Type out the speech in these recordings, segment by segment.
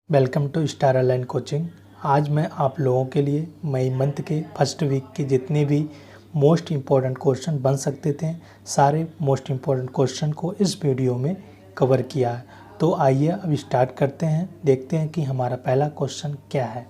Welcome to star online coaching. आज मैं आप लोगों के लिए मई मंथ के फर्स्ट वीक के जितने भी मोस्ट इम्पॉर्टेंट क्वेश्चन बन सकते थे सारे मोस्ट इम्पॉर्टेंट क्वेश्चन को इस वीडियो में कवर किया है। तो आइए अब स्टार्ट करते हैं, देखते हैं कि हमारा पहला क्वेश्चन क्या है।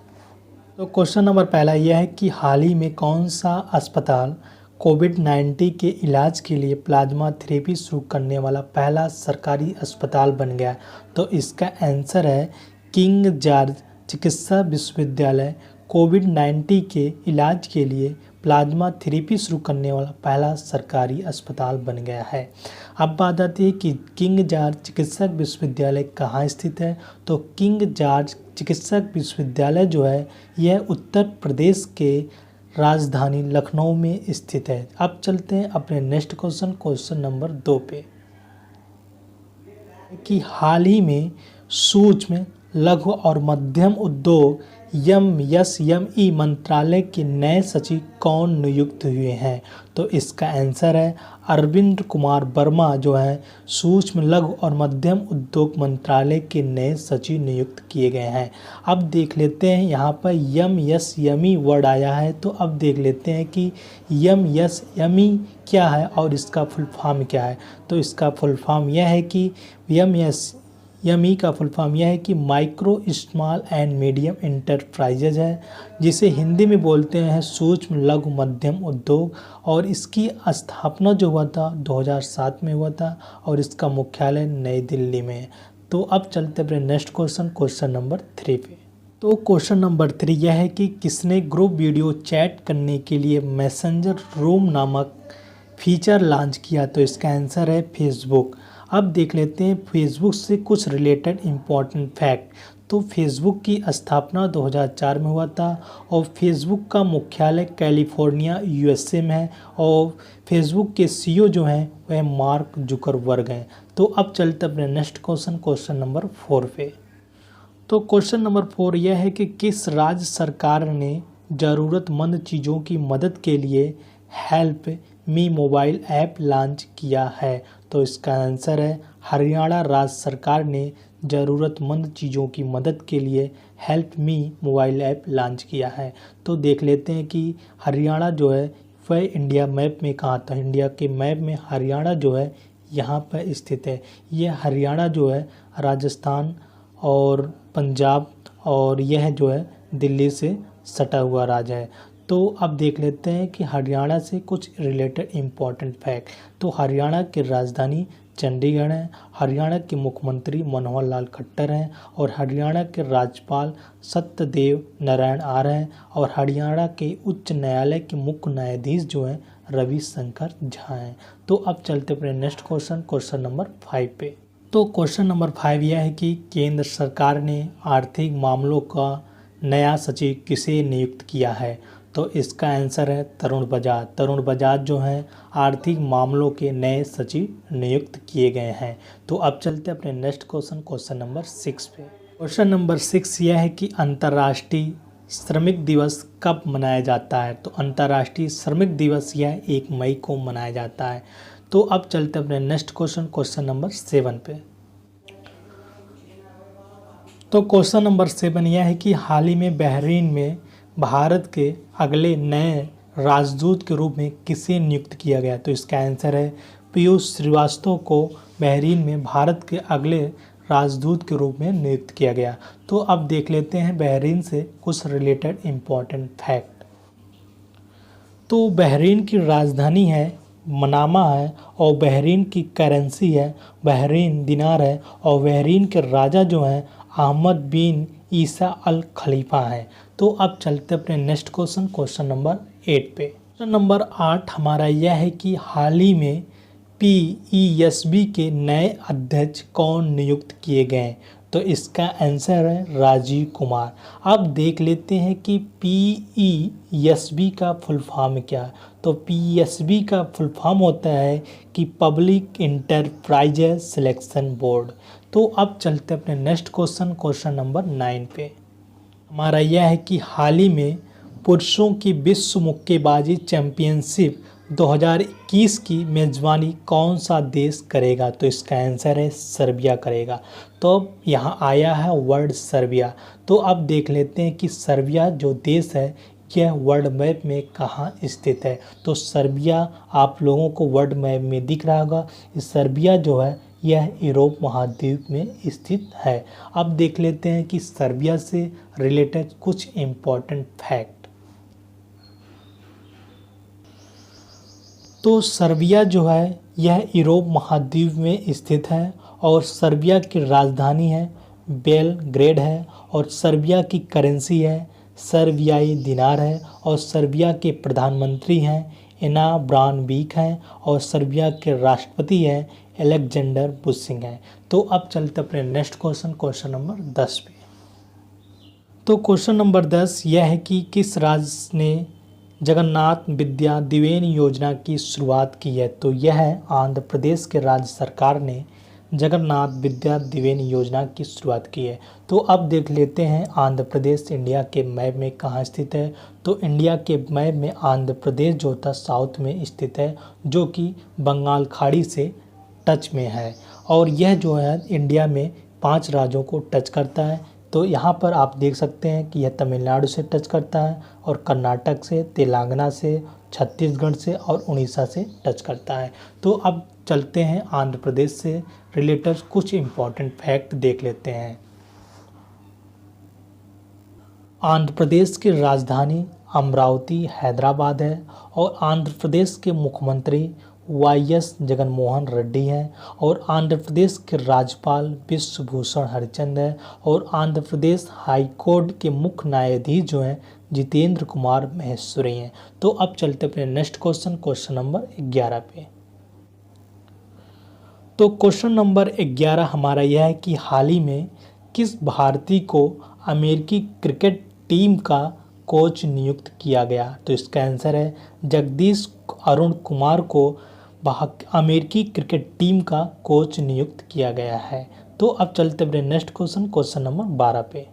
तो क्वेश्चन नंबर पहला यह है कि हाल ही में कौन सा अस्पताल कोविड-19 के इलाज के लिए प्लाज्मा थेरेपी शुरू करने वाला पहला सरकारी अस्पताल बन गया। तो इसका आंसर है किंग जॉर्ज चिकित्सा विश्वविद्यालय कोविड-19 के इलाज के लिए प्लाज्मा थेरेपी शुरू करने वाला पहला सरकारी अस्पताल बन गया है। अब बात आती है कि किंग जॉर्ज चिकित्सक विश्वविद्यालय कहाँ स्थित है। तो किंग जॉर्ज चिकित्सक विश्वविद्यालय जो है यह उत्तर प्रदेश के राजधानी लखनऊ में स्थित है। अब चलते हैं अपने नेक्स्ट क्वेश्चन नंबर 2 पे कि हाल ही में सूक्ष्म लघु और मध्यम उद्योग एमएसएमई मंत्रालय के नए सचिव कौन नियुक्त हुए हैं। तो इसका आंसर है अरविंद कुमार वर्मा जो है सूक्ष्म लघु और मध्यम उद्योग मंत्रालय के नए सचिव नियुक्त किए गए हैं। अब देख लेते हैं यहाँ पर एमएसएमई वर्ड आया है, तो अब देख लेते हैं कि एमएसएमई क्या है और इसका फुल फॉर्म क्या है। तो इसका फुल फॉर्म यह है कि एमएसएमई का फुल फॉर्म यह है कि micro small and medium enterprises है, जिसे हिंदी में बोलते हैं सूक्ष्म लघु मध्यम उद्योग। और इसकी स्थापना जो हुआ था 2007 में हुआ था और इसका मुख्यालय नई दिल्ली में है। तो अब चलते अपने नेक्स्ट क्वेश्चन नंबर 3 पे। तो क्वेश्चन नंबर 3 यह है कि किसने ग्रुप वीडियो चैट करने के लिए मैसेंजर रूम नामक फीचर लॉन्च किया। तो इसका आंसर है फेसबुक। अब देख लेते हैं फेसबुक से कुछ रिलेटेड इम्पॉर्टेंट फैक्ट। तो फेसबुक की स्थापना 2004 में हुआ था और फेसबुक का मुख्यालय कैलिफोर्निया यूएसए में है और फेसबुक के सीईओ जो हैं वह मार्क जुकरबर्ग हैं। तो अब चलते अपने नेक्स्ट क्वेश्चन नंबर 4 पे। तो क्वेश्चन नंबर 4 यह है कि किस राज्य सरकार ने ज़रूरतमंद चीज़ों की मदद के लिए help me mobile app launch किया है। तो इसका आंसर है हरियाणा राज्य सरकार ने ज़रूरतमंद चीज़ों की मदद के लिए help me mobile app launch किया है। तो देख लेते हैं कि हरियाणा जो है वह इंडिया मैप में कहाँ था। इंडिया के मैप में हरियाणा जो है यहाँ पर स्थित है। ये हरियाणा जो है राजस्थान और पंजाब और यह जो है दिल्ली से सटा हुआ राज्य है। तो अब देख लेते हैं कि हरियाणा से कुछ रिलेटेड इम्पॉर्टेंट फैक्ट। तो हरियाणा की राजधानी चंडीगढ़ है, हरियाणा के मुख्यमंत्री मनोहर लाल खट्टर हैं और हरियाणा के राज्यपाल सत्यदेव नारायण आर्य हैं और हरियाणा के उच्च न्यायालय के मुख्य न्यायाधीश जो हैं रविशंकर झा हैं। तो अब चलते अपने नेक्स्ट क्वेश्चन नंबर 5 पे। तो क्वेश्चन नंबर 5 यह है कि केंद्र सरकार ने आर्थिक मामलों का नया सचिव किसे नियुक्त किया है। तो इसका आंसर है तरुण बजाज। तरुण बजाज जो हैं आर्थिक मामलों के नए सचिव नियुक्त किए गए हैं। तो अब चलते हैं अपने नेक्स्ट क्वेश्चन नंबर 6 पे। क्वेश्चन नंबर 6 यह है कि अंतर्राष्ट्रीय श्रमिक दिवस कब मनाया जाता है। तो अंतर्राष्ट्रीय श्रमिक दिवस यह 1 मई को मनाया जाता है। तो अब चलते हैं अपने नेक्स्ट क्वेश्चन नंबर 7 पे। तो क्वेश्चन नंबर 7 यह है कि हाल ही में बहरीन में भारत के अगले नए राजदूत के रूप में किसे नियुक्त किया गया। तो इसका आंसर है पीयूष श्रीवास्तव को बहरीन में भारत के अगले राजदूत के रूप में नियुक्त किया गया। तो अब देख लेते हैं बहरीन से कुछ रिलेटेड इम्पॉर्टेंट फैक्ट। तो बहरीन की राजधानी है मनामा है और बहरीन की करेंसी है बहरीन दिनार है और बहरीन के राजा जो हैं अहमद बिन ईसा अल खलीफा हैं। तो अब चलते अपने नेक्स्ट क्वेश्चन नंबर 8 पे। क्वेश्चन नंबर 8 हमारा यह है कि हाल ही में पीईएसबी के नए अध्यक्ष कौन नियुक्त किए गए। तो इसका आंसर है राजीव कुमार। अब देख लेते हैं कि पीईएसबी का फुल फॉर्म क्या है। तो पीईएसबी का फुल फॉर्म होता है कि पब्लिक इंटरप्राइजेज सिलेक्शन बोर्ड। तो अब चलते अपने नेक्स्ट क्वेश्चन नंबर 9 पे। हमारा यह है कि हाल ही में पुरुषों की विश्व मुक्केबाजी चैंपियनशिप 2021 की मेज़बानी कौन सा देश करेगा? तो इसका आंसर है सर्बिया करेगा। तो अब यहाँ आया है वर्ड सर्बिया। तो अब देख लेते हैं कि सर्बिया जो देश है यह वर्ल्ड मैप में कहाँ स्थित है। तो सर्बिया आप लोगों को वर्ल्ड मैप में दिख रहा होगा। सर्बिया जो है यह यूरोप महाद्वीप में स्थित है। अब देख लेते हैं कि सर्बिया से रिलेटेड कुछ इम्पोर्टेंट फैक्ट। तो सर्बिया जो है यह यूरोप महाद्वीप में स्थित है और सर्बिया की राजधानी है बेलग्रेड है और सर्बिया की करेंसी है सर्बियाई दिनार है और सर्बिया के प्रधानमंत्री हैं एना ब्रानबीक हैं और सर्बिया के राष्ट्रपति हैं अलेक्जेंडर बुसिंग हैं। तो अब चलते अपने नेक्स्ट क्वेश्चन नंबर 10 पे। तो क्वेश्चन नंबर 10 यह है कि किस राज्य ने जगन्नाथ विद्या दिवेन योजना की शुरुआत की है? तो यह आंध्र प्रदेश के राज्य सरकार ने जगन्नाथ विद्या दिवेन योजना की शुरुआत की है। तो अब देख लेते हैं आंध्र प्रदेश इंडिया के मैप में कहाँ स्थित है। तो इंडिया के मैप में आंध्र प्रदेश जो था साउथ में स्थित है, जो कि बंगाल खाड़ी से टच में है और यह जो है इंडिया में 5 राज्यों को टच करता है। तो यहाँ पर आप देख सकते हैं कि यह तमिलनाडु से टच करता है और कर्नाटक से, तेलंगाना से, छत्तीसगढ़ से और उड़ीसा से टच करता है। तो अब चलते हैं आंध्र प्रदेश से रिलेटेड कुछ इम्पोर्टेंट फैक्ट देख लेते हैं। आंध्र प्रदेश की राजधानी अमरावती हैदराबाद है और आंध्र प्रदेश के मुख्यमंत्री वाईएस जगनमोहन रेड्डी हैं और आंध्र प्रदेश के राज्यपाल विश्वभूषण हरिचंद है और आंध्र प्रदेश हाई कोर्ट के मुख्य न्यायाधीश जो हैं जितेंद्र कुमार महेश्वरी हैं। तो अब चलते अपने नेक्स्ट क्वेश्चन नंबर 11 पे। तो क्वेश्चन नंबर 11 हमारा यह है कि हाल ही में किस भारतीय को अमेरिकी क्रिकेट टीम का कोच नियुक्त किया गया? तो इसका आंसर है जगदीश अरुण कुमार को अमेरिकी क्रिकेट टीम का कोच नियुक्त किया गया है। तो अब चलते अपने नेक्स्ट क्वेश्चन नंबर 12 पे।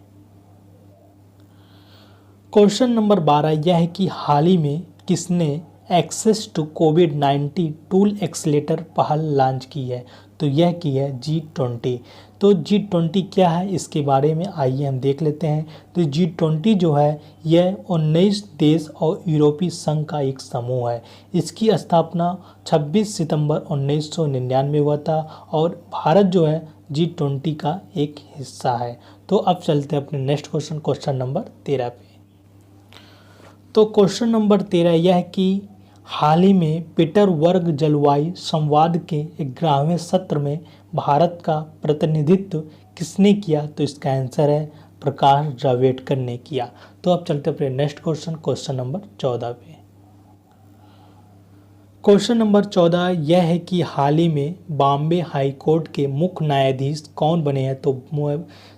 क्वेश्चन नंबर 12 यह है कि हाल ही में किसने एक्सेस टू कोविड-19 टूल एक्सेलेटर पहल लॉन्च की है? तो यह की है G20। तो G20 क्या है इसके बारे में आइए हम देख लेते हैं। तो G20 जो है यह 19 देश और यूरोपीय संघ का एक समूह है। इसकी स्थापना 26 सितंबर 1999 हुआ था और भारत जो है G20 का एक हिस्सा है। तो अब चलते हैं अपने नेक्स्ट क्वेश्चन नंबर 13 पे। तो क्वेश्चन नंबर 13 यह है कि हाल ही में पीटरबर्ग जलवायु संवाद के 11वें सत्र में भारत का प्रतिनिधित्व किसने किया? तो इसका आंसर है प्रकाश जावड़ेकर ने किया। तो अब चलते अपने नेक्स्ट क्वेश्चन नंबर 14 पे। क्वेश्चन नंबर 14 यह है कि हाल ही में बॉम्बे हाई कोर्ट के मुख्य न्यायाधीश कौन बने हैं?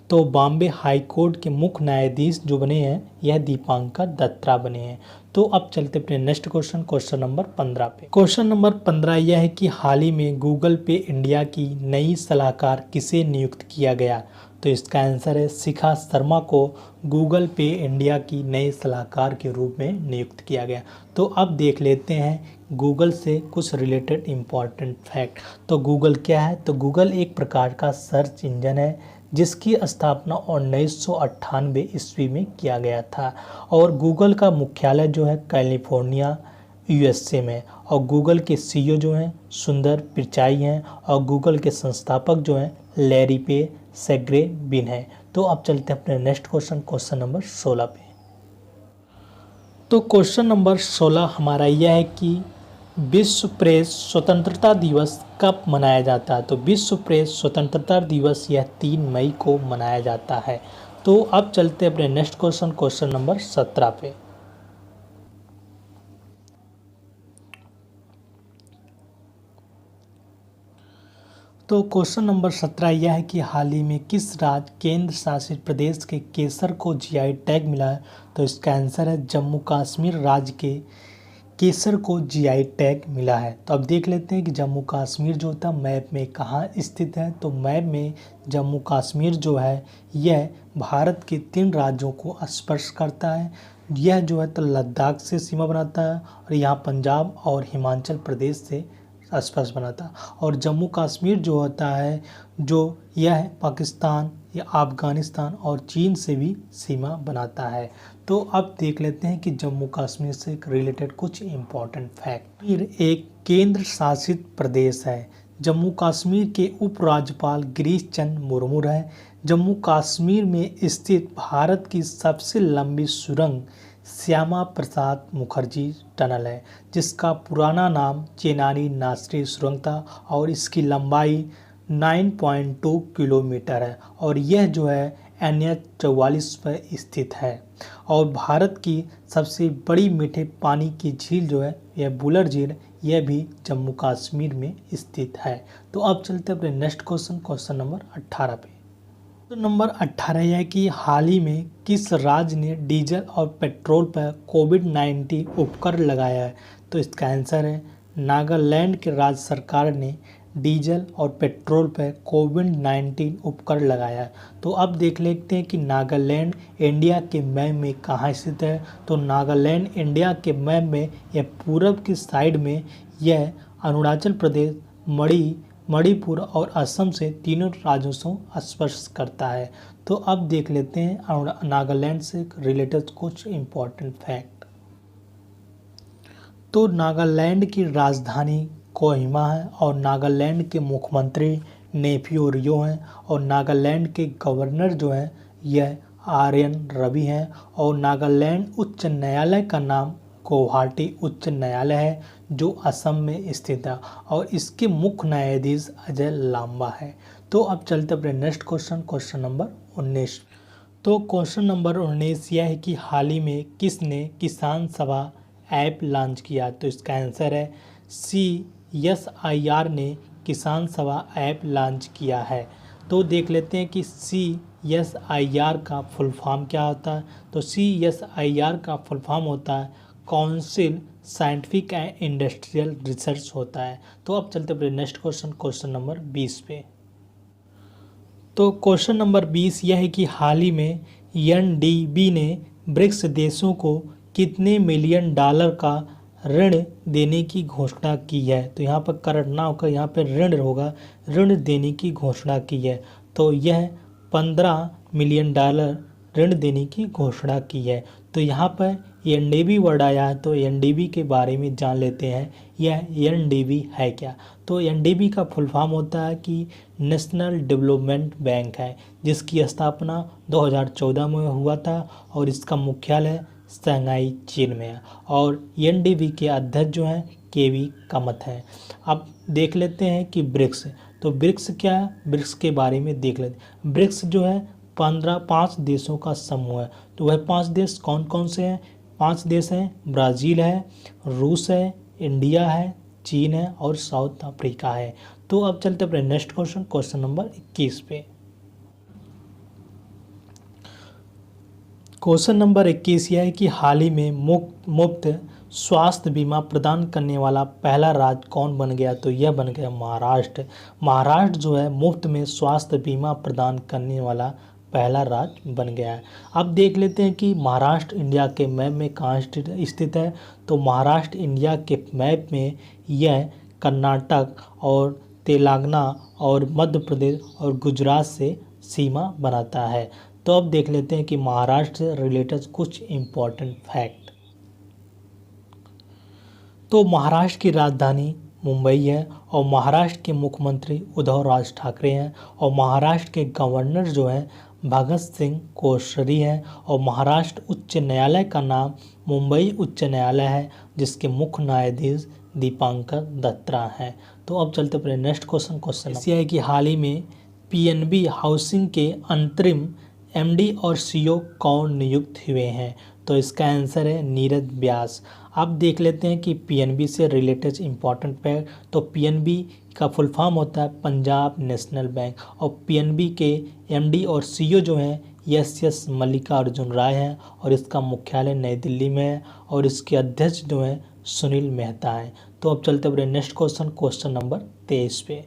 तो बॉम्बे हाई कोर्ट के मुख्य न्यायाधीश जो बने हैं यह दीपांकर दत्ता बने हैं। तो अब चलते अपने नेक्स्ट क्वेश्चन नंबर 15 पे। क्वेश्चन नंबर 15 यह है कि हाल ही में गूगल पे इंडिया की नई सलाहकार किसे नियुक्त किया गया? तो इसका आंसर है शिखा शर्मा को गूगल पे इंडिया की नए सलाहकार के रूप में नियुक्त किया गया। तो अब देख लेते हैं गूगल से कुछ रिलेटेड इम्पॉर्टेंट फैक्ट। तो गूगल क्या है? तो गूगल एक प्रकार का सर्च इंजन है जिसकी स्थापना 1998 ईस्वी में किया गया था और गूगल का मुख्यालय जो है कैलिफोर्निया यूएसए में और गूगल के सीईओ जो हैं सुंदर पिचाई हैं और गूगल के संस्थापक जो हैं लैरी पे सेग्रे बिन है। तो अब चलते हैं अपने नेक्स्ट क्वेश्चन नंबर 16 पे। तो क्वेश्चन नंबर 16 हमारा यह है कि विश्व प्रेस स्वतंत्रता दिवस कब मनाया जाता है? तो विश्व प्रेस स्वतंत्रता दिवस यह 3 मई को मनाया जाता है। तो अब चलते हैं अपने नेक्स्ट क्वेश्चन नंबर 17 पे। तो क्वेश्चन नंबर 17 यह है कि हाल ही में किस राज्य केंद्र शासित प्रदेश के केसर को जीआई टैग मिला है? तो इसका आंसर है जम्मू कश्मीर राज्य के केसर को जीआई टैग मिला है। तो अब देख लेते हैं कि जम्मू कश्मीर जो होता है मैप में कहाँ स्थित है। तो मैप में जम्मू कश्मीर जो है यह भारत के 3 राज्यों को स्पर्श करता है। यह जो है तो लद्दाख से सीमा बनाता है और यहाँ पंजाब और हिमाचल प्रदेश से स्पर्श बनाता है। और जम्मू कश्मीर जो होता है जो यह पाकिस्तान या अफगानिस्तान और चीन से भी सीमा बनाता है। तो अब देख लेते हैं कि जम्मू कश्मीर से रिलेटेड कुछ इम्पोर्टेंट फैक्ट। फिर एक केंद्र शासित प्रदेश है। जम्मू कश्मीर के उपराज्यपाल गिरीश चंद्र मुर्मू हैं। जम्मू कश्मीर में स्थित भारत की सबसे लंबी सुरंग श्यामा प्रसाद मुखर्जी टनल है, जिसका पुराना नाम चेनानी नासरी सुरंग था और इसकी लंबाई 9.2 किलोमीटर है और यह जो है NH 44 पर स्थित है। और भारत की सबसे बड़ी मीठे पानी की झील जो है यह बुलर झील, यह भी जम्मू कश्मीर में स्थित है। तो अब चलते हैं अपने नेक्स्ट क्वेश्चन नंबर 18 पे। तो नंबर 18 यह है कि हाल ही में किस राज्य ने डीजल और पेट्रोल पर कोविड-19 उपकर लगाया है। तो इसका आंसर है नागालैंड के राज्य सरकार ने डीजल और पेट्रोल पर कोविड-19 उपकर लगाया है। तो अब देख लेते हैं कि नागालैंड इंडिया के मैप में कहाँ स्थित है। तो नागालैंड इंडिया के मैप में यह पूरब की साइड में यह अरुणाचल प्रदेश, मणिपुर और असम से तीनों राज्यों से स्पर्श करता है। तो अब देख लेते हैं नागालैंड से रिलेटेड कुछ इम्पोर्टेंट फैक्ट। तो नागालैंड की राजधानी कोहिमा है और नागालैंड के मुख्यमंत्री नेफ्यू रियो हैं और नागालैंड के गवर्नर जो है यह RN रवि हैं। और नागालैंड उच्च न्यायालय का नाम गुवाहाटी उच्च न्यायालय है जो असम में स्थित है और इसके मुख्य न्यायाधीश अजय लांबा है। तो अब चलते अपने नेक्स्ट क्वेश्चन नंबर 19। तो क्वेश्चन नंबर 19 यह है कि हाल ही में किसने किसान सभा ऐप लॉन्च किया। तो इसका आंसर है CSIR ने किसान सभा ऐप लॉन्च किया है। तो देख लेते हैं कि CSIR का फुल फॉर्म क्या होता है। तो CSIR का फुल फॉर्म होता है council scientific and industrial research होता है। तो अब चलते हैं नेक्स्ट क्वेश्चन नंबर 20 पे। तो क्वेश्चन नंबर 20 यह है कि हाल ही में NDB ने ब्रिक्स देशों को कितने मिलियन डॉलर का ऋण देने की घोषणा की है। तो यहाँ पर करंट ना होकर यहाँ पर ऋण होगा, ऋण देने की घोषणा की है। तो यह 15 मिलियन डॉलर ऋण देने की घोषणा की है। तो यहाँ पर NDB वर्ड आया है तो NDB के बारे में जान लेते हैं यह NDB है क्या। तो NDB का फुल फॉर्म होता है कि नेशनल डेवलपमेंट बैंक है, जिसकी स्थापना 2014 में हुआ था और इसका मुख्यालय शंघाई चीन में है और NDB के अध्यक्ष जो हैं KV कामत हैं। अब देख लेते हैं कि ब्रिक्स, तो ब्रिक्स क्या है, ब्रिक्स के बारे में देख लेते हैं। ब्रिक्स जो है 5 देशों का समूह है। तो वह 5 देश कौन कौन से हैं। 5 देश हैं, ब्राज़ील है, रूस है, इंडिया है, चीन है और साउथ अफ्रीका है। तो अब चलते अपने नेक्स्ट क्वेश्चन नंबर 21 पे। क्वेश्चन नंबर 21 यह है कि हाल ही में मुफ्त स्वास्थ्य बीमा प्रदान करने वाला पहला राज्य कौन बन गया। तो यह बन गया महाराष्ट्र। महाराष्ट्र जो है मुफ्त में स्वास्थ्य बीमा प्रदान करने वाला पहला राज्य बन गया है। अब देख लेते हैं कि महाराष्ट्र इंडिया के मैप में कहाँ स्थित है। तो महाराष्ट्र इंडिया के मैप में यह कर्नाटक और तेलंगाना और मध्य प्रदेश और गुजरात से सीमा बनाता है। तो अब देख लेते हैं कि महाराष्ट्र से रिलेटेड कुछ इम्पोर्टेंट फैक्ट। तो महाराष्ट्र की राजधानी मुंबई है और महाराष्ट्र के मुख्यमंत्री उद्धव राज ठाकरे हैं और महाराष्ट्र के गवर्नर जो हैं भगत सिंह कोश्यारी हैं और महाराष्ट्र उच्च न्यायालय का नाम मुंबई उच्च न्यायालय है, जिसके मुख्य न्यायाधीश दीपांकर दत्ता हैं। तो अब चलते अपने नेक्स्ट क्वेश्चन यह है कि हाल ही में PNB हाउसिंग के अंतरिम MD और CEO कौन नियुक्त हुए हैं। तो इसका आंसर है नीरज व्यास। अब देख लेते हैं कि PNB से रिलेटेड इम्पॉर्टेंट फैक्ट। तो PNB का फुल फॉर्म होता है पंजाब नेशनल बैंक और PNB के MD और CEO जो हैं SS मल्लिकार्जुन राय हैं और इसका मुख्यालय नई दिल्ली में है और इसके अध्यक्ष जो हैं सुनील मेहता हैं। तो अब चलते हैं नेक्स्ट क्वेश्चन, क्वेश्चन नंबर 23 पे।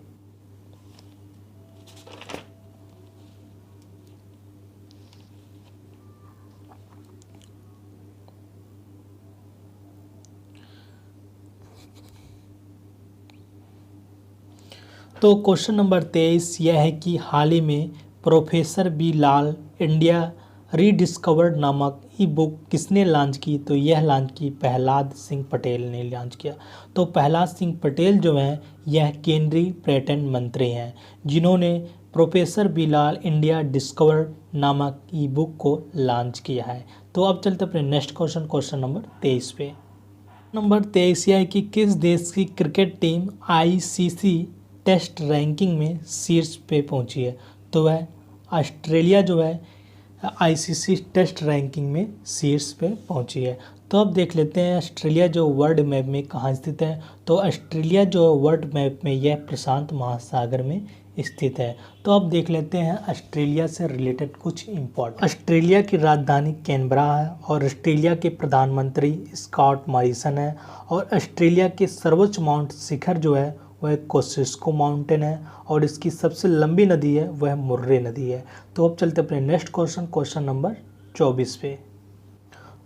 तो क्वेश्चन नंबर 23 यह है कि हाल ही में प्रोफेसर बी लाल इंडिया रीडिस्कवर्ड नामक ई बुक किसने लॉन्च की? तो यह लॉन्च की प्रहलाद सिंह पटेल ने लॉन्च किया। तो प्रहलाद सिंह पटेल जो हैं यह केंद्रीय पर्यटन मंत्री हैं, जिन्होंने प्रोफेसर बी लाल इंडिया डिस्कवर्ड नामक ई बुक को लॉन्च किया है। तो अब चलते अपने नेक्स्ट क्वेश्चन, क्वेश्चन नंबर 23 पे। नंबर 23 यह है कि किस देश की cricket team ICC test ranking में शीर्ष पे पहुंची है? तो वह ऑस्ट्रेलिया जो है आईसीसी टेस्ट रैंकिंग में शीर्ष पे पहुंची है। तो अब देख लेते हैं ऑस्ट्रेलिया जो वर्ल्ड मैप में कहाँ स्थित है। तो ऑस्ट्रेलिया जो वर्ल्ड मैप में यह प्रशांत महासागर में स्थित है। तो अब देख लेते हैं ऑस्ट्रेलिया से रिलेटेड कुछ इम्पोर्टेंट। ऑस्ट्रेलिया की राजधानी कैनबरा है और ऑस्ट्रेलिया के प्रधानमंत्री स्कॉट मॉरिसन है। और ऑस्ट्रेलिया के सर्वोच्च माउंट शिखर जो है वह कोसिस्को माउंटेन है और इसकी सबसे लंबी नदी है वह मुर्रे नदी है। तो अब चलते अपने नेक्स्ट क्वेश्चन, क्वेश्चन नंबर 24 पे।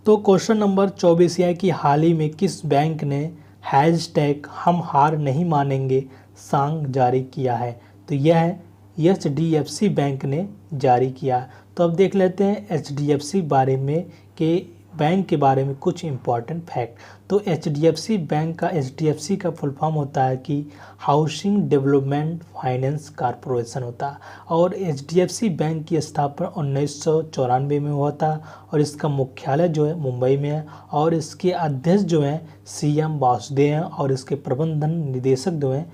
तो क्वेश्चन नंबर 24 यह है कि हाल ही में किस बैंक ने हैशटैग हम हार नहीं मानेंगे सॉन्ग जारी किया है? तो यह HDFC बैंक ने जारी किया। तो अब देख लेते हैं HDFC बारे में कि बैंक के बारे में कुछ इम्पॉर्टेंट फैक्ट। तो HDFC बैंक का HDFC का फुल फॉर्म होता है कि हाउसिंग डेवलपमेंट फाइनेंस कॉरपोरेशन होता है। और HDFC बैंक की स्थापना 1994 में हुआ था और इसका मुख्यालय जो है मुंबई में है और इसके अध्यक्ष जो हैं CM वासुदेव हैं और इसके प्रबंधन निदेशक जो हैं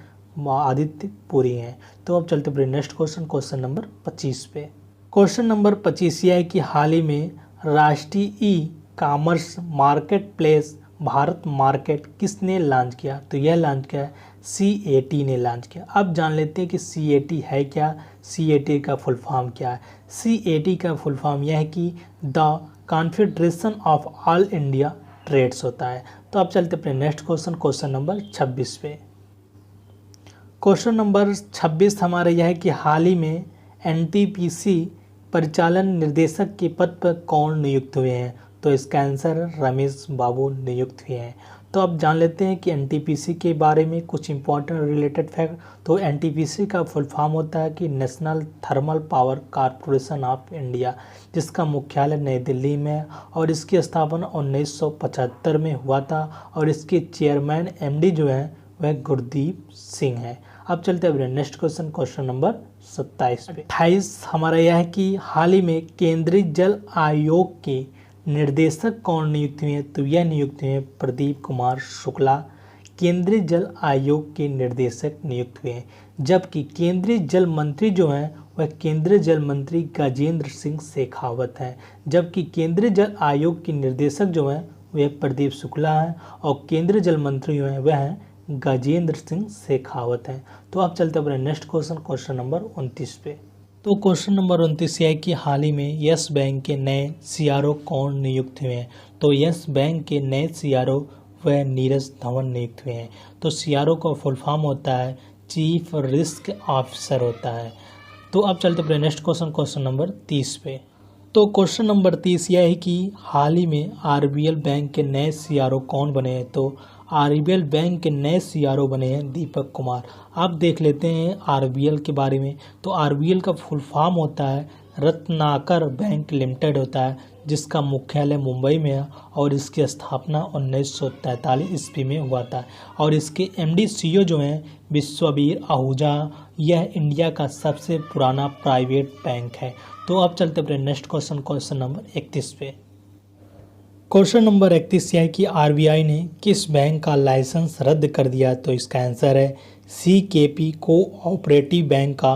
आदित्य पुरी हैं। तो अब चलते हैं नेक्स्ट क्वेश्चन, क्वेश्चन नंबर 25 पे। क्वेश्चन नंबर 25 यह है कि हाल ही में राष्ट्रीय e commerce market place Bharat market किसने लॉन्च किया? तो यह लॉन्च किया CAT ने लॉन्च किया। अब जान लेते हैं कि CAT है क्या, CAT का फुल फॉर्म क्या है। CAT का फुल फॉर्म यह है कि the confederation of all India trades होता है। तो अब चलते अपने नेक्स्ट क्वेश्चन, क्वेश्चन नंबर 26 पे। क्वेश्चन नंबर 26 हमारा यह है कि हाल ही में NTPC परिचालन निर्देशक के पद पर कौन नियुक्त हुए हैं? तो इसका आंसर रमेश बाबू नियुक्त हुए हैं। तो अब जान लेते हैं कि NTPC के बारे में कुछ इंपॉर्टेंट रिलेटेड फैक्ट। तो NTPC का फुल फॉर्म होता है कि national thermal power corporation of India, जिसका मुख्यालय नई दिल्ली में है और इसकी स्थापना 1975 में हुआ था और इसके चेयरमैन MD जो हैं वह गुरदीप सिंह हैं। अब चलते हैं नेक्स्ट क्वेश्चन, क्वेश्चन नंबर 27 पे। 28 हमारा यह है कि हाल ही में केंद्रीय जल आयोग के निर्देशक कौन नियुक्त हुए हैं? तो यह नियुक्त हुए हैं प्रदीप कुमार शुक्ला केंद्रीय जल आयोग के निर्देशक नियुक्त हुए हैं। जबकि केंद्रीय जल मंत्री जो हैं वह केंद्रीय जल मंत्री गजेंद्र सिंह शेखावत हैं। जबकि केंद्रीय जल आयोग के निर्देशक जो हैं वह प्रदीप शुक्ला हैं और केंद्रीय जल मंत्री जो हैं वह हैं गजेंद्र सिंह शेखावत हैं। तो अब चलते हैं अपने नेक्स्ट क्वेश्चन, क्वेश्चन नंबर 29 पे। तो क्वेश्चन नंबर 29 यह है कि हाल ही में यस बैंक के नए CRO कौन नियुक्त हुए हैं? तो यस बैंक के नए CRO वह नीरज धवन नियुक्त हुए हैं। तो CRO का फुल फॉर्म होता है चीफ रिस्क ऑफिसर होता है। तो अब चलते अपने नेक्स्ट क्वेश्चन, क्वेश्चन नंबर 30 पे। तो क्वेश्चन नंबर 30 यह है कि हाल ही में RBL बैंक के नए CRO कौन बने हैं? तो RBL बैंक के नए CRO बने हैं दीपक कुमार। अब देख लेते हैं RBL के बारे में। तो RBL का फुल फॉर्म होता है रत्नाकर बैंक लिमिटेड होता है, जिसका मुख्यालय मुंबई में है और इसकी स्थापना 1943 ईस्वी में हुआ था और इसके MD CEO जो हैं विश्ववीर आहूजा। यह इंडिया का सबसे पुराना प्राइवेट बैंक है। तो अब चलते अपने नेक्स्ट क्वेश्चन, क्वेश्चन नंबर 31 पे। क्वेश्चन नंबर 31 यह है कि RBI ने किस बैंक का लाइसेंस रद्द कर दिया? तो इसका आंसर है CKP कोऑपरेटिव बैंक का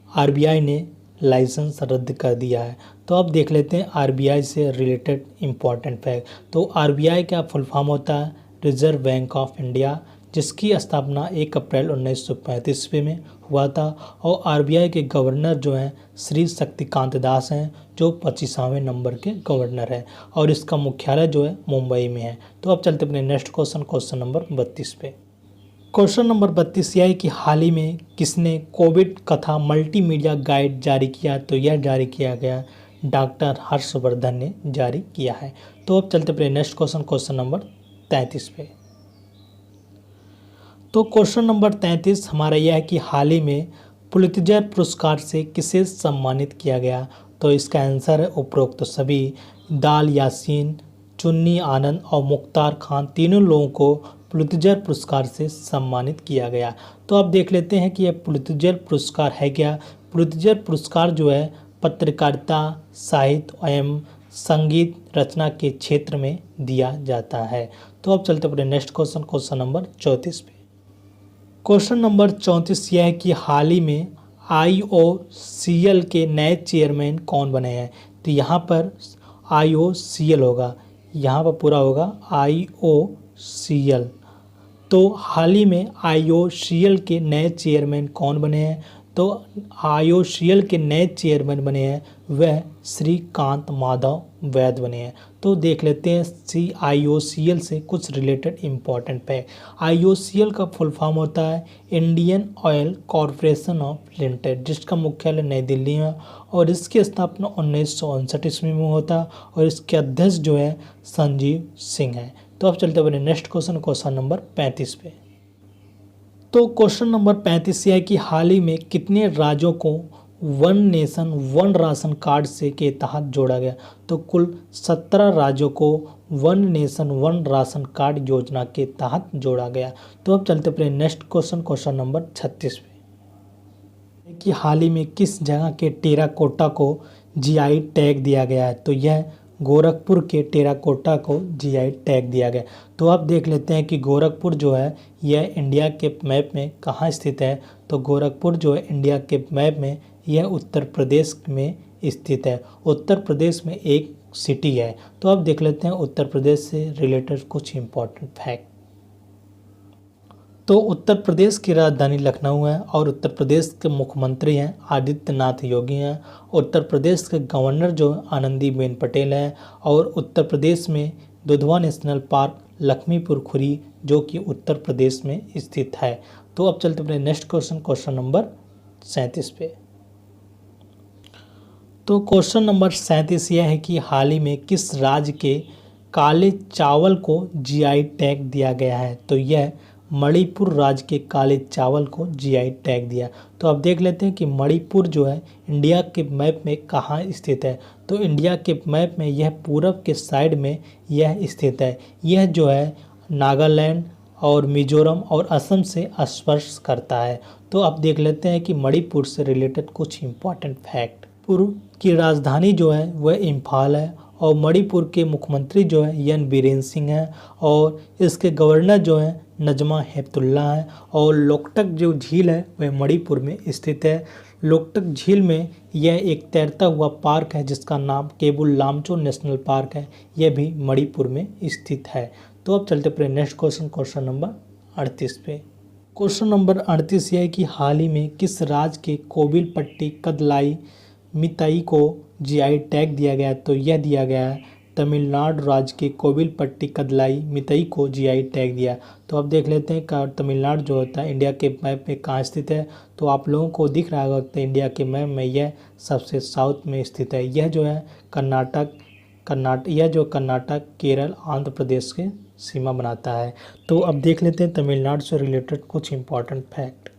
RBI ने लाइसेंस रद्द कर दिया है। तो अब देख लेते हैं RBI से रिलेटेड इम्पॉर्टेंट फैक्ट। तो RBI का फुल फॉर्म होता है रिजर्व बैंक ऑफ इंडिया, जिसकी स्थापना 1 अप्रैल 1935 में हुआ था। और आरबीआई के गवर्नर जो हैं श्री शक्तिकांत दास हैं, जो 25वें नंबर के गवर्नर हैं, और इसका मुख्यालय जो है मुंबई में है। तो अब चलते अपने नेक्स्ट क्वेश्चन नंबर 32 पे। क्वेश्चन नंबर 32 यह है कि हाल ही में किसने कोविड कथा मल्टीमीडिया गाइड जारी किया? तो यह जारी किया गया डॉक्टर हर्षवर्धन ने जारी किया है। तो अब चलते अपने नेक्स्ट क्वेश्चन नंबर 33 पे। तो क्वेश्चन नंबर 33 हमारा यह है कि हाल ही में पुलित्जर पुरस्कार से किसे सम्मानित किया गया? तो इसका आंसर है उपरोक्त सभी दाल यासीन, चुन्नी आनंद और मुख्तार खान, तीनों लोगों को पुलित्जर पुरस्कार से सम्मानित किया गया। तो अब देख लेते हैं कि यह पुलित्जर पुरस्कार है क्या। पुलित्जर पुरस्कार जो है पत्रकारिता, साहित्य एवं संगीत रचना के क्षेत्र में दिया जाता है। तो अब चलते अपने नेक्स्ट क्वेश्चन नंबर 34 पे। क्वेश्चन नंबर 34 यह है कि हाल ही में IOCL के नए चेयरमैन कौन बने हैं? तो यहाँ पर IOCL होगा, यहाँ पर पूरा होगा IOCL। तो हाल ही में IOCL के नए चेयरमैन कौन बने हैं? तो IOCL के नए चेयरमैन बने हैं वह श्रीकांत माधव वैद्य बने हैं। तो देख लेते हैं IOCL से कुछ रिलेटेड इम्पोर्टेंट फैक्ट। IOCL का फुल फॉर्म होता है Indian oil corporation of limited, जिसका मुख्यालय नई दिल्ली में, और इसकी स्थापना 1959 ईस्वी में होता है, और इसके अध्यक्ष जो है संजीव सिंह है। तो अब चलते अपने नेक्स्ट क्वेश्चन नंबर 35 पे। तो क्वेश्चन नंबर 35 यह है कि हाल ही में कितने राज्यों को one nation one ration card से के तहत जोड़ा गया? तो कुल 17 राज्यों को one nation one ration card योजना के तहत जोड़ा गया। तो अब चलते अपने नेक्स्ट क्वेश्चन नंबर 36 पे कि हाल ही में किस जगह के टेराकोटा को GI टैग दिया गया है? तो यह गोरखपुर के टेराकोटा को GI टैग दिया गया। तो आप देख लेते हैं कि गोरखपुर जो है यह इंडिया के मैप में कहाँ स्थित है? तो गोरखपुर जो है इंडिया के मैप में यह उत्तर प्रदेश में स्थित है। उत्तर प्रदेश में एक सिटी है। तो अब देख लेते हैं उत्तर प्रदेश से रिलेटेड कुछ इम्पोर्टेंट फैक्ट। तो उत्तर प्रदेश की राजधानी लखनऊ है, और उत्तर प्रदेश के मुख्यमंत्री हैं आदित्यनाथ योगी हैं। उत्तर प्रदेश के गवर्नर जो आनंदीबेन पटेल हैं, और उत्तर प्रदेश में दुधवा नेशनल पार्क लक्ष्मीपुर खुरी जो कि उत्तर प्रदेश में स्थित है। तो अब चलते अपने नेक्स्ट क्वेश्चन नंबर 37 पे। तो क्वेश्चन नंबर 37 यह है कि हाल ही में किस राज्य के काले चावल को GI टैग दिया गया है? तो यह मणिपुर राज्य के काले चावल को GI टैग दिया। तो अब देख लेते हैं कि मणिपुर जो है इंडिया के मैप में कहाँ स्थित है? तो इंडिया के मैप में यह पूरब के साइड में यह स्थित है। यह जो है नागालैंड और मिजोरम और असम से स्पर्श करता है। तो अब देख लेते हैं कि मणिपुर से रिलेटेड कुछ इम्पोर्टेंट फैक्ट। मणिपुर की राजधानी जो है वह इम्फाल है, और मणिपुर के मुख्यमंत्री जो है एन बीरेन सिंह हैं, और इसके गवर्नर जो है नजमा हेपतुल्ला है। और लोकटक जो झील है वह मणिपुर में स्थित है। लोकटक झील में यह एक तैरता हुआ पार्क है जिसका नाम केबुल लामचो नेशनल पार्क है। यह भी मणिपुर में स्थित है। तो अब चलते अपने नेक्स्ट क्वेश्चन नंबर 38 पे। क्वेश्चन नंबर 38 यह है कि हाल ही में किस राज्य के कोविलपट्टी कदलाई मिताई को GI टैग दिया गया? तो यह दिया गया है तमिलनाडु राज्य के कोविलपट्टी कदलाई मिताई को GI टैग दिया। तो अब देख लेते हैं कि तमिलनाडु जो होता है इंडिया के मैप में कहाँ स्थित है? तो आप लोगों को दिख रहा होगा इंडिया के मैप में यह सबसे साउथ में स्थित है। यह जो है कर्नाटक केरल आंध्र प्रदेश के सीमा बनाता है। तो अब देख लेते हैं तमिलनाडु से रिलेटेड कुछ इम्पोर्टेंट फैक्ट।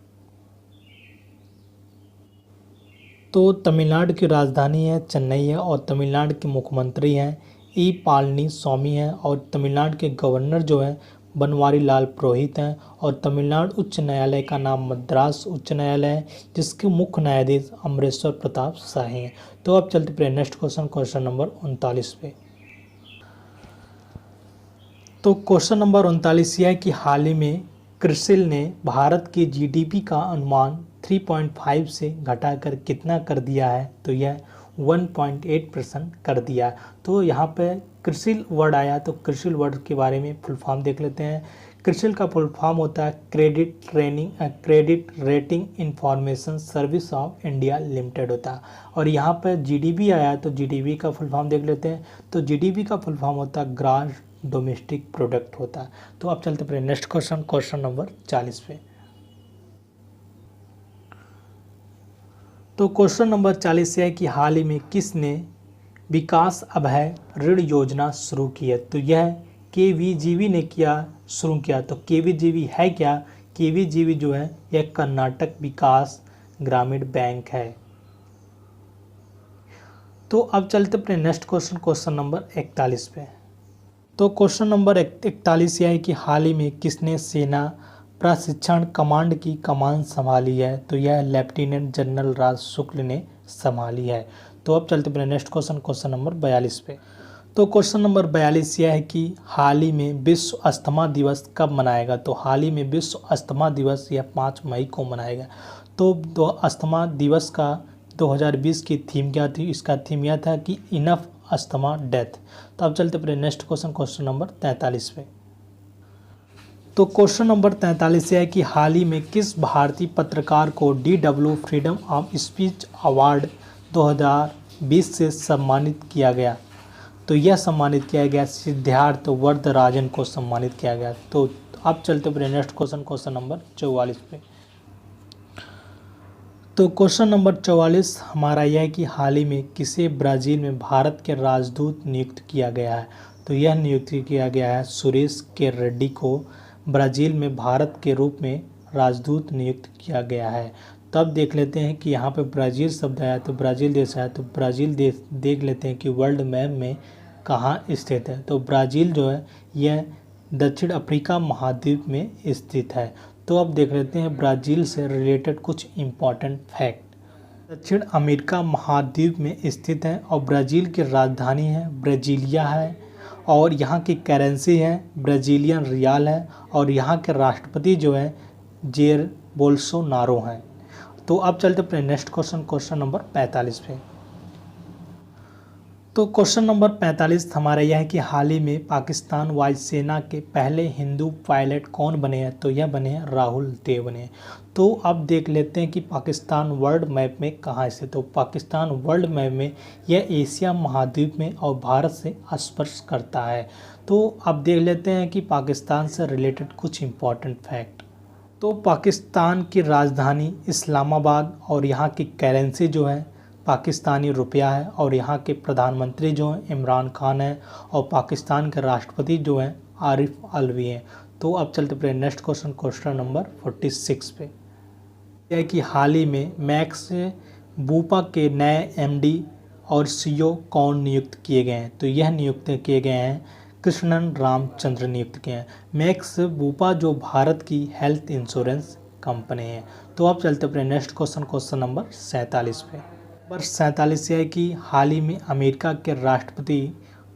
तो तमिलनाडु की राजधानी है चेन्नई है, और तमिलनाडु के मुख्यमंत्री हैं ई पालनी स्वामी हैं, और तमिलनाडु के गवर्नर जो है बनवारी लाल पुरोहित हैं, और तमिलनाडु उच्च न्यायालय का नाम मद्रास उच्च न्यायालय है जिसके मुख्य न्यायाधीश अमरेश्वर प्रताप शाही हैं। तो अब चलते हैं नेक्स्ट क्वेश्चन नंबर 39 पे। तो क्वेश्चन नंबर 39 यह है कि हाल ही में क्रिसिल ने भारत की GDP का अनुमान 3.5 से घटाकर कितना कर दिया है? तो यह 1.8% कर दिया। तो यहाँ पे क्रिसिल वर्ड आया, तो क्रिसिल वर्ड के बारे में फुल फॉर्म देख लेते हैं। क्रिसिल का फुल फॉर्म होता है credit rating information service of India limited होता है। और यहाँ पर जीडीपी आया है तो जीडीपी का फुल फॉर्म देख लेते हैं। तो जीडीपी का फुल फॉर्म होता है ग्रॉस डोमेस्टिक प्रोडक्ट होता है। तो अब चलते हैं नेक्स्ट क्वेश्चन नंबर 40 पे। तो क्वेश्चन नंबर 40 से है कि हाल ही में किसने विकास अभय ऋण योजना शुरू की है। तो यह केवीजीवी ने शुरू किया। तो केवीजीवी है क्या? केवीजीवी जो है यह कर्नाटक विकास ग्रामीण बैंक है। तो अब चलते अपने नेक्स्ट क्वेश्चन नंबर 41 पे। तो क्वेश्चन नंबर 41 यह है कि हाल ही में किसने सेना प्रशिक्षण कमांड की कमान संभाली है। तो यह लेफ्टिनेंट जनरल राज शुक्ल ने संभाली है। तो अब चलते अपने नेक्स्ट क्वेश्चन नंबर 42 पे। तो क्वेश्चन नंबर 42 यह है कि हाल ही में विश्व अस्थमा दिवस कब मनाएगा। तो हाल ही में विश्व अस्थमा दिवस यह 5 मई को मनाएगा। तो अस्थमा दिवस का 2020 की थीम क्या थी? इसका थीम यह था कि इनफ अस्थमा डेथ। तो अब चलते अपने नेक्स्ट क्वेश्चन नंबर 43 पे। तो क्वेश्चन नंबर 43 है कि हाल ही में किस भारतीय पत्रकार को DW freedom of speech award 2020 से सम्मानित किया गया। तो यह सम्मानित किया गया सिद्धार्थ वरदराजन को सम्मानित किया गया। तो अब चलते अपने नेक्स्ट क्वेश्चन नंबर 44 पे। तो क्वेश्चन नंबर 44 हमारा यह है कि हाल ही में किसे ब्राज़ील में भारत के राजदूत नियुक्त किया गया है। तो यह नियुक्त किया गया है सुरेश के रेड्डी को ब्राज़ील में भारत के रूप में राजदूत नियुक्त किया गया है। तब देख लेते हैं कि यहाँ पे ब्राज़ील शब्द आया तो ब्राज़ील देश आया। तो ब्राज़ील देश देख लेते हैं कि वर्ल्ड मैप में कहाँ स्थित है। तो ब्राज़ील जो है यह दक्षिण अफ्रीका महाद्वीप में स्थित है। तो अब देख लेते हैं ब्राज़ील से रिलेटेड कुछ इम्पॉर्टेंट फैक्ट। दक्षिण अमेरिका महाद्वीप में स्थित है और ब्राज़ील की राजधानी है ब्राज़ीलिया है और यहाँ की करेंसी है ब्राज़ीलियन रियाल है और यहाँ के राष्ट्रपति जो है जेर बोल्सोनारो हैं। तो अब चलते अपने नेक्स्ट क्वेश्चन नंबर 45 पे। तो क्वेश्चन नंबर 45 हमारा यह है कि हाल ही में पाकिस्तान वायुसेना के पहले हिंदू पायलट कौन बने हैं। तो यह बने हैं राहुल देव बने हैं। तो अब देख लेते हैं कि पाकिस्तान वर्ल्ड मैप में कहाँ स्थित है। तो पाकिस्तान वर्ल्ड मैप में यह एशिया महाद्वीप में और भारत से स्पर्श करता है। तो अब देख लेते हैं कि पाकिस्तान से रिलेटेड कुछ इम्पॉर्टेंट फैक्ट। तो पाकिस्तान की राजधानी इस्लामाबाद और यहाँ की करेंसी जो है पाकिस्तानी रुपया है और यहाँ के प्रधानमंत्री जो हैं इमरान खान हैं और पाकिस्तान के राष्ट्रपति जो हैं आरिफ अलवी हैं। तो अब चलते अपने नेक्स्ट क्वेश्चन नंबर 46 पे। यह कि हाल ही में मैक्स बूपा के नए MD और CEO कौन नियुक्त किए गए हैं। तो यह नियुक्त किए गए हैं कृष्णन रामचंद्र नियुक्त किए हैं। मैक्स बूपा जो भारत की हेल्थ इंश्योरेंस कंपनी है। तो अब चलते अपने नेक्स्ट क्वेश्चन नंबर 47 पे। नंबर 47 है कि हाल ही में अमेरिका के राष्ट्रपति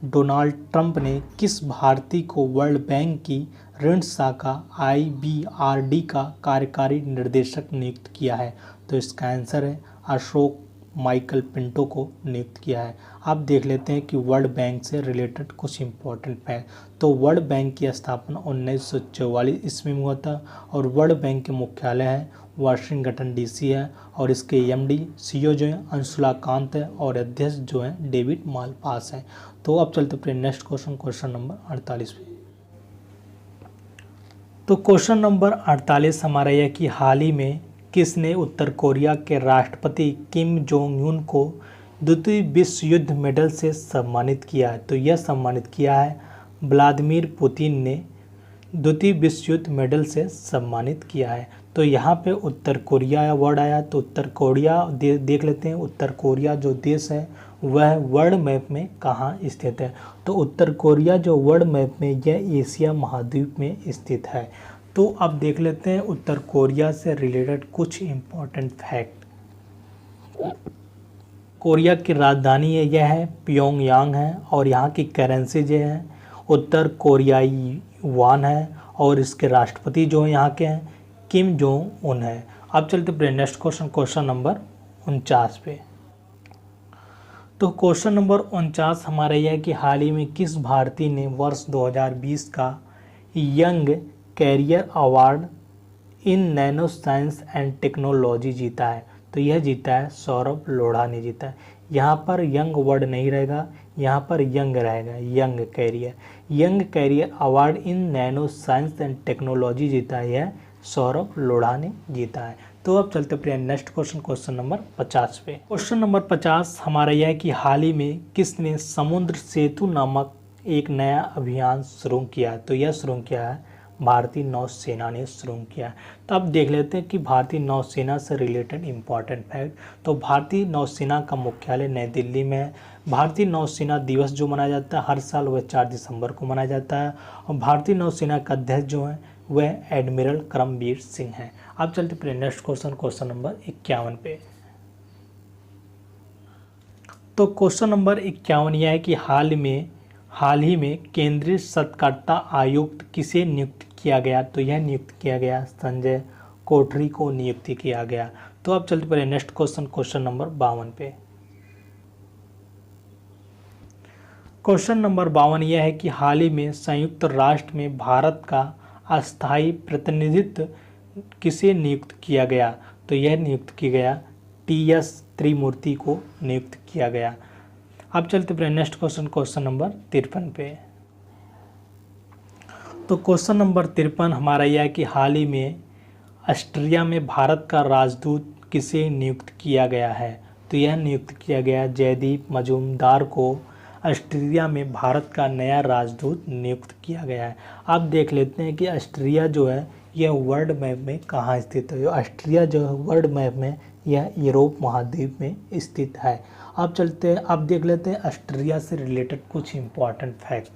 डोनाल्ड ट्रंप ने किस भारतीय को वर्ल्ड बैंक की ऋण शाखा IBRD का कार्यकारी निर्देशक नियुक्त किया है। तो इसका आंसर है अशोक माइकल पिंटो को नियुक्त किया है। अब देख लेते हैं कि वर्ल्ड बैंक से रिलेटेड कुछ इंपॉर्टेंट फैक्ट। तो वर्ल्ड बैंक की स्थापना 1944 ईस्वी में हुआ था और वर्ल्ड बैंक के मुख्यालय है वाशिंगटन DC है और इसके MD CEO जो हैं अंशुला कांत है और अध्यक्ष जो हैं डेविड मालपास हैं। तो अब चलते अपने नेक्स्ट क्वेश्चन नंबर 48 पे। तो क्वेश्चन नंबर 48 हमारा यह कि हाल ही में किसने उत्तर कोरिया के राष्ट्रपति किम जोंग उन को द्वितीय विश्व युद्ध मेडल से सम्मानित किया है। तो यह सम्मानित किया है व्लादिमीर पुतिन ने द्वितीय विश्व युद्ध मेडल से सम्मानित किया है। तो यहाँ पे उत्तर कोरिया वर्ड आया। तो उत्तर कोरिया देख लेते हैं उत्तर कोरिया जो देश है वह वर्ल्ड मैप में कहाँ स्थित है। तो उत्तर कोरिया जो वर्ल्ड मैप में यह एशिया महाद्वीप में स्थित है। तो अब देख लेते हैं उत्तर कोरिया से रिलेटेड कुछ इम्पोर्टेंट फैक्ट। कोरिया की राजधानी यह है प्योंगयांग है और यहाँ की करेंसी जो है उत्तर कोरियाई वान है और इसके राष्ट्रपति जो है यहाँ के हैं किम जोंग उन है। अब चलते हैं नेक्स्ट क्वेश्चन नंबर 49 पे। तो क्वेश्चन नंबर 49 हमारा यह है कि हाल ही में किस भारतीय ने वर्ष 2020 का young career award in nano science and technology जीता है? तो यह जीता है सौरभ लोढ़ा ने जीता है। यहाँ पर यंग वर्ड नहीं रहेगा, यहाँ पर यंग रहेगा, young career award in nano science and technology जीता है, यह सौरभ लोढ़ा ने जीता है। तो अब चलते प्रिय नेक्स्ट क्वेश्चन नंबर 50 पे। क्वेश्चन नंबर 50 हमारा यह है कि हाल ही में किसने समुद्र सेतु नामक एक नया अभियान शुरू किया? तो यह शुरू किया है भारतीय नौसेना ने शुरू किया है। तो अब देख लेते हैं कि भारतीय नौसेना से रिलेटेड इंपॉर्टेंट फैक्ट। तो भारतीय नौसेना का मुख्यालय नई दिल्ली में है। भारतीय नौसेना दिवस जो मनाया जाता है हर साल वह 4 दिसंबर को मनाया जाता है। और भारतीय नौसेना का अध्यक्ष जो है वह एडमिरल करमबीर सिंह है। अब चलते फिर नेक्स्ट क्वेश्चन नंबर 51 पे। तो क्वेश्चन नंबर 51 यह है कि हाल ही में केंद्रीय सतर्कता आयुक्त किसे नियुक्त किया गया? तो यह नियुक्त किया गया संजय कोठरी को नियुक्ति किया गया। तो अब चलते पहले नेक्स्ट क्वेश्चन नंबर 52 पे। क्वेश्चन नंबर 52 यह है कि हाल ही में संयुक्त राष्ट्र में भारत का अस्थायी प्रतिनिधित्व किसे नियुक्त किया गया? तो यह नियुक्त किया गया टी.एस. त्रिमूर्ति को नियुक्त किया गया। अब चलते हैं नेक्स्ट क्वेश्चन नंबर 53 पे। तो क्वेश्चन नंबर 53 हमारा यह है कि हाल ही में ऑस्ट्रिया में भारत का राजदूत किसे नियुक्त किया गया है? तो यह नियुक्त किया गया जयदीप मजूमदार को ऑस्ट्रिया में भारत का नया राजदूत नियुक्त किया गया है। अब देख लेते हैं कि ऑस्ट्रिया जो है यह वर्ल्ड मैप में कहाँ स्थित है। ऑस्ट्रिया जो है वर्ल्ड मैप में यह यूरोप महाद्वीप में स्थित है। अब चलते हैं, अब देख लेते हैं ऑस्ट्रिया से रिलेटेड कुछ इंपॉर्टेंट फैक्ट।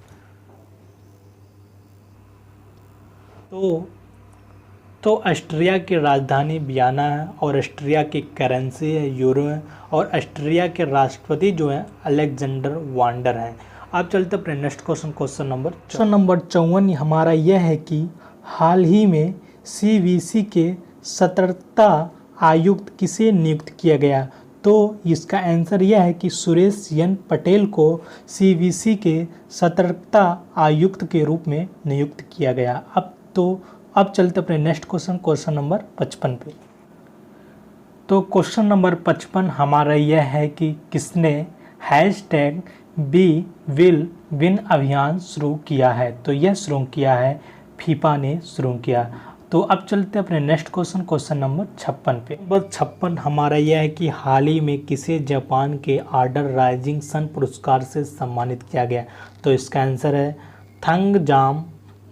तो ऑस्ट्रिया की राजधानी वियना है और ऑस्ट्रिया की करेंसी है यूरो है और ऑस्ट्रिया के राष्ट्रपति जो है अलेक्जेंडर वांडर हैं। अब चलते हैं नेक्स्ट क्वेश्चन नंबर 54 हमारा यह है कि हाल ही में सीवीसी के सतर्कता आयुक्त किसे नियुक्त किया गया? तो इसका आंसर यह है कि सुरेश एन पटेल को सीवीसी के सतर्कता आयुक्त के रूप में नियुक्त किया गया। अब चलते अपने नेक्स्ट क्वेश्चन नंबर 55 पे। तो क्वेश्चन नंबर 55 हमारा यह है कि किसने #बी विल विन अभियान शुरू किया है? तो यह शुरू किया है फीफा ने शुरू किया। तो अब चलते अपने नेक्स्ट क्वेश्चन नंबर 56 पे। नंबर 56 हमारा यह है कि हाल ही में किसे जापान के ऑर्डर राइजिंग सन पुरस्कार से सम्मानित किया गया? तो इसका आंसर है थंगजाम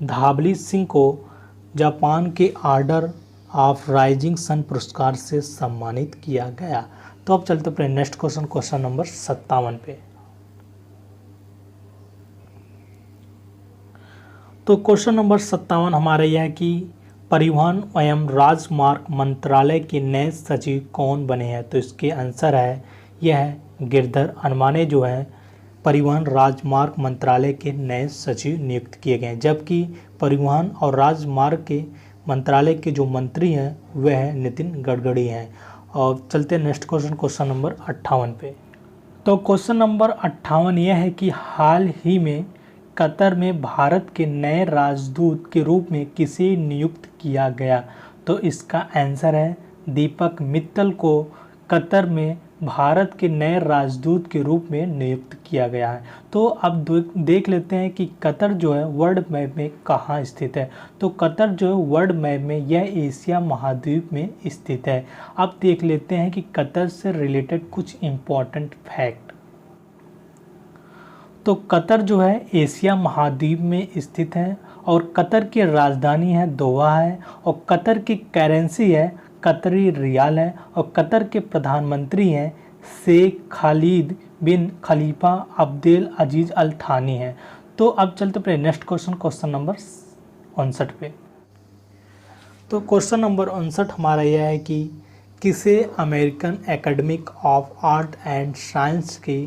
धाबली सिंह को जापान के ऑर्डर ऑफ राइजिंग सन पुरस्कार से सम्मानित किया गया। तो अब चलते अपने नेक्स्ट क्वेश्चन नंबर 57 पे। तो क्वेश्चन नंबर 57 हमारा यह है कि परिवहन एवं राजमार्ग मंत्रालय के नए सचिव कौन बने हैं? तो इसके आंसर है यह गिरधर अनमाने जो है परिवहन राजमार्ग मंत्रालय के नए सचिव नियुक्त किए गए हैं। जबकि परिवहन और राजमार्ग के मंत्रालय के जो मंत्री हैं वह नितिन गडकरी हैं। और चलते हैं नेक्स्ट क्वेश्चन नंबर 58 पे। तो क्वेश्चन नंबर 58 यह है कि हाल ही में कतर में भारत के नए राजदूत के रूप में किसे नियुक्त किया गया? तो इसका आंसर है दीपक मित्तल को कतर में भारत के नए राजदूत के रूप में नियुक्त किया गया है। तो अब देख लेते हैं कि कतर जो है वर्ल्ड मैप में कहाँ स्थित है। तो कतर जो है वर्ल्ड मैप में यह एशिया महाद्वीप में स्थित है। अब देख लेते हैं कि कतर से रिलेटेड कुछ इम्पोर्टेंट फैक्ट। तो कतर जो है एशिया महाद्वीप में स्थित है और कतर की राजधानी है दोहा है और कतर की करेंसी है कतरी रियाल है और कतर के प्रधानमंत्री हैं शेख खालिद बिन खलीफा अब्देल अजीज अल थानी है। तो अब चलते अपने नेक्स्ट क्वेश्चन नंबर 59 पे। तो क्वेश्चन नंबर 59 हमारा यह है कि किसे American academic of art and science के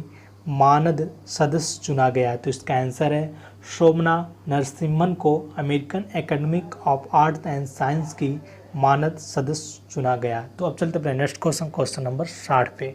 मानद सदस्य चुना गया है? तो इसका आंसर है शोभना नरसिम्हन को American academic of art and science की मानद सदस्य चुना गया। तो अब चलते अपने नेक्स्ट क्वेश्चन नंबर 60 पे।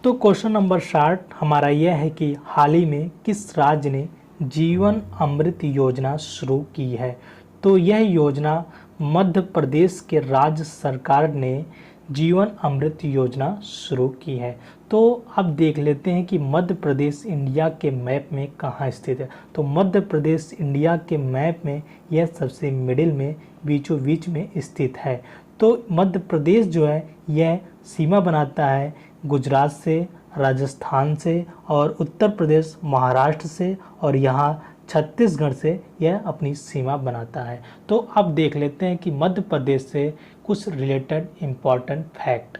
तो क्वेश्चन नंबर 60 हमारा यह है कि हाल ही में किस राज्य ने जीवन अमृत योजना शुरू की है। तो यह योजना मध्य प्रदेश के राज्य सरकार ने जीवन अमृत योजना शुरू की है। तो अब देख लेते हैं कि मध्य प्रदेश इंडिया के मैप में कहाँ स्थित है। तो मध्य प्रदेश इंडिया के मैप में यह सबसे मिडिल में बीचों बीच में स्थित है। तो मध्य प्रदेश जो है यह सीमा बनाता है गुजरात से, राजस्थान से और उत्तर प्रदेश महाराष्ट्र से, और यहाँ छत्तीसगढ़ से यह अपनी सीमा बनाता है। तो अब देख लेते हैं कि मध्य प्रदेश से कुछ रिलेटेड इम्पॉर्टेंट फैक्ट।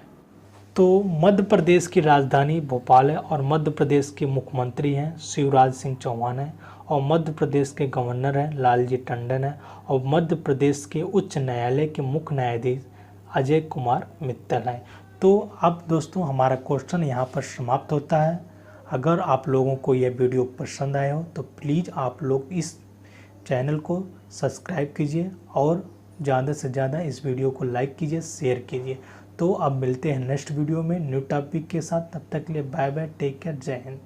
तो मध्य प्रदेश की राजधानी भोपाल है और मध्य प्रदेश के मुख्यमंत्री हैं शिवराज सिंह चौहान हैं, और मध्य प्रदेश के गवर्नर हैं लालजी टंडन है, और मध्य प्रदेश के उच्च न्यायालय के मुख्य न्यायाधीश अजय कुमार मित्तल हैं। तो अब दोस्तों हमारा क्वेश्चन यहाँ पर समाप्त होता है। अगर आप लोगों को यह वीडियो पसंद आया हो तो प्लीज़ आप लोग इस चैनल को सब्सक्राइब कीजिए और ज़्यादा से ज़्यादा इस वीडियो को लाइक कीजिए, शेयर कीजिए। तो अब मिलते हैं नेक्स्ट वीडियो में न्यू टॉपिक के साथ। तब तक के लिए बाय बाय, टेक केयर, जय हिंद।